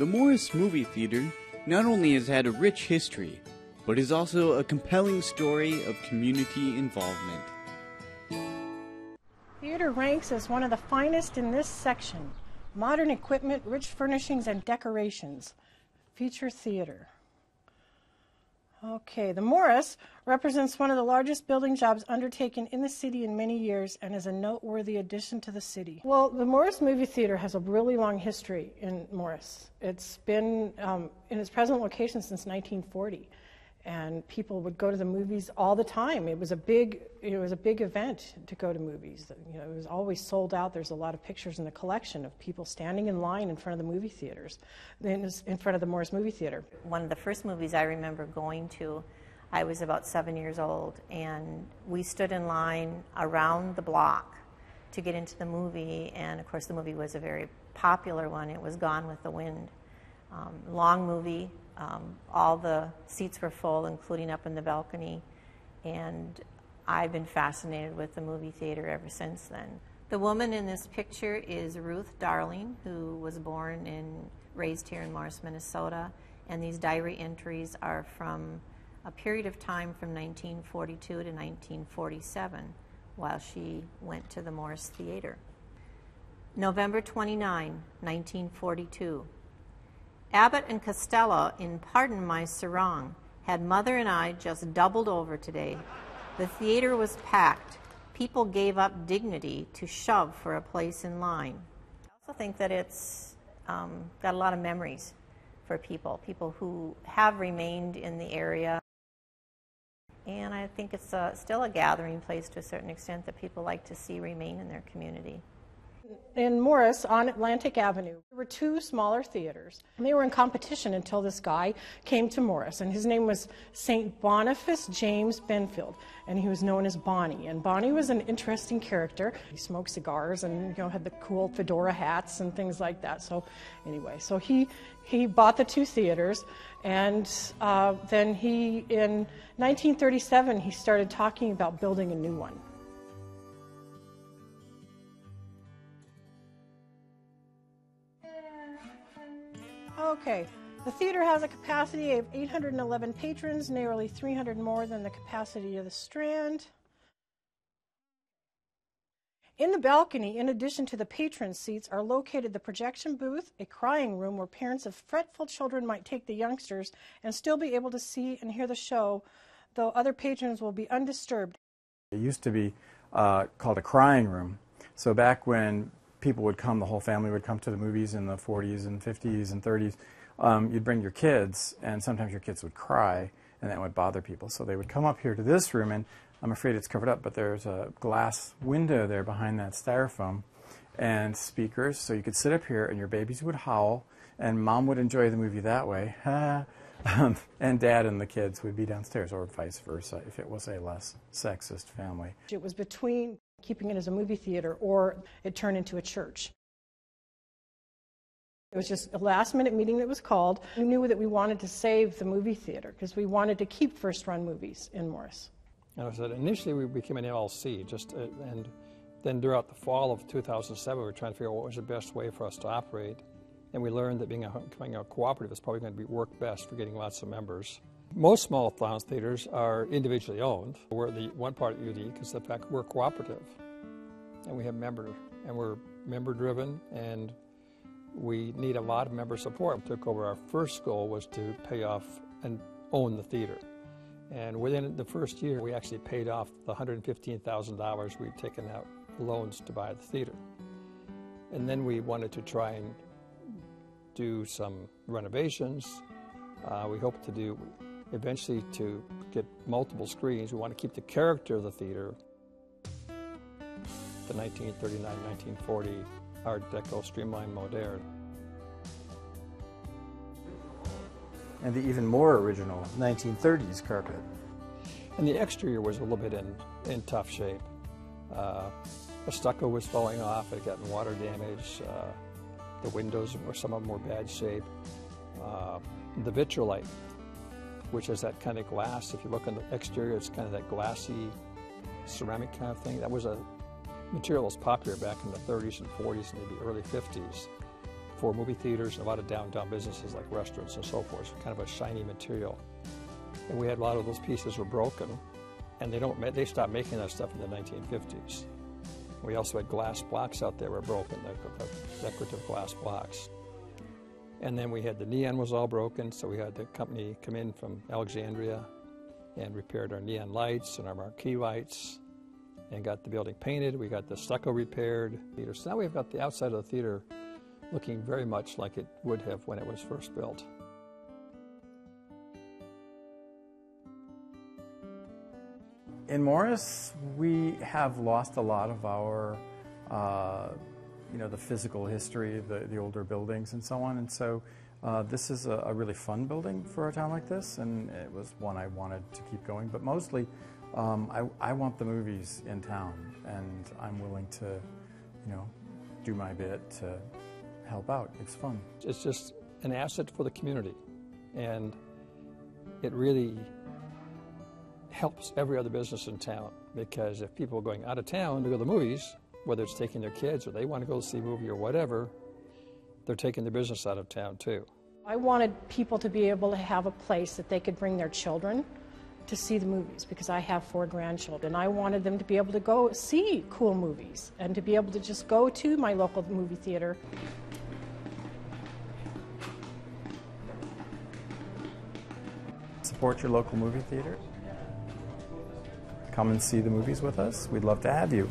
The Morris Movie Theater not only has had a rich history, but is also a compelling story of community involvement. Theater ranks as one of the finest in this section. Modern equipment, rich furnishings, and decorations. Feature theater. Okay, the Morris represents one of the largest building jobs undertaken in the city in many years and is a noteworthy addition to the city. Well, the Morris Movie Theater has a really long history in Morris. It's been in its present location since 1940, and people would go to the movies all the time. It was a big event to go to movies. You know, it was always sold out. There's a lot of pictures in the collection of people standing in line in front of the movie theaters, in front of the Morris Movie Theater. One of the first movies I remember going to, I was about 7 years old, and we stood in line around the block to get into the movie, and of course the movie was a very popular one. It was Gone with the Wind. Long movie. All the seats were full, including up in the balcony, and I've been fascinated with the movie theater ever since then. The woman in this picture is Ruth Darling, who was born and raised here in Morris, Minnesota, and these diary entries are from a period of time from 1942 to 1947, while she went to the Morris Theater. November 29, 1942. Abbott and Costello, in Pardon My Sarong, had Mother and I just doubled over today. The theater was packed. People gave up dignity to shove for a place in line. I also think that it's got a lot of memories for people who have remained in the area. And I think it's still a gathering place to a certain extent that people like to see remain in their community. In Morris, on Atlantic Avenue, there were two smaller theaters, and they were in competition until this guy came to Morris, and his name was St. Boniface James Benfield, and he was known as Bonnie. And Bonnie was an interesting character. He smoked cigars and had the cool fedora hats and things like that. So anyway, so he bought the two theaters, and then in 1937, he started talking about building a new one. Okay, the theater has a capacity of 811 patrons, nearly 300 more than the capacity of the Strand. In the balcony, in addition to the patron seats, are located the projection booth, a crying room where parents of fretful children might take the youngsters and still be able to see and hear the show, though other patrons will be undisturbed. It used to be called a crying room. So back when people would come, the whole family would come to the movies in the 40s and 50s and 30s. You'd bring your kids, and sometimes your kids would cry, and that would bother people. So they would come up here to this room, and I'm afraid it's covered up, but there's a glass window there behind that styrofoam and speakers, so you could sit up here, and your babies would howl, and Mom would enjoy the movie that way, and Dad and the kids would be downstairs, or vice versa, if it was a less sexist family. It was between keeping it as a movie theater or it turned into a church. It was just a last-minute meeting that was called. We knew that we wanted to save the movie theater because we wanted to keep first-run movies in Morris. And I said, initially we became an LLC, and then throughout the fall of 2007, we were trying to figure out what was the best way for us to operate. And we learned that becoming a cooperative is probably going to work best for getting lots of members. Most small theaters are individually owned. We're the one part unique is the fact we're cooperative, and we're member-driven, and we need a lot of member support. We took over. Our first goal was to pay off and own the theater, and within the first year, we actually paid off the $115,000 we'd taken out loans to buy the theater, and then we wanted to try and do some renovations. We hope to do eventually to get multiple screens. We want to keep the character of the theater, the 1939-1940 Art Deco streamlined moderne. And the even more original 1930s carpet. And the exterior was a little bit in tough shape. The stucco was falling off, it had gotten water damage. The windows were some of them were bad shape. The vitrolite, which is that kind of glass. If you look on the exterior, it's kind of that glassy ceramic kind of thing. That was a material that was popular back in the 30s and 40s and maybe early 50s. for movie theaters and a lot of downtown businesses like restaurants and so forth. So kind of a shiny material. And we had a lot of those pieces were broken, and they stopped making that stuff in the 1950s. We also had glass blocks out there were broken, the decorative glass blocks. And then we had the neon was all broken, so we had the company come in from Alexandria and repaired our neon lights and our marquee lights and got the building painted. We got the stucco repaired. So now we've got the outside of the theater looking very much like it would have when it was first built. In Morris, we have lost a lot of our, the physical history, the older buildings and so on. And so this is a really fun building for a town like this, and it was one I wanted to keep going. But mostly, I want the movies in town, and I'm willing to, do my bit to help out. It's fun. It's just an asset for the community, and it really helps every other business in town, because if people are going out of town to go to the movies, whether it's taking their kids or they want to go see a movie or whatever, they're taking their business out of town too. I wanted people to be able to have a place that they could bring their children to see the movies, because I have 4 grandchildren. I wanted them to be able to go see cool movies and to be able to just go to my local movie theater. Support your local movie theater. Come and see the movies with us. We'd love to have you.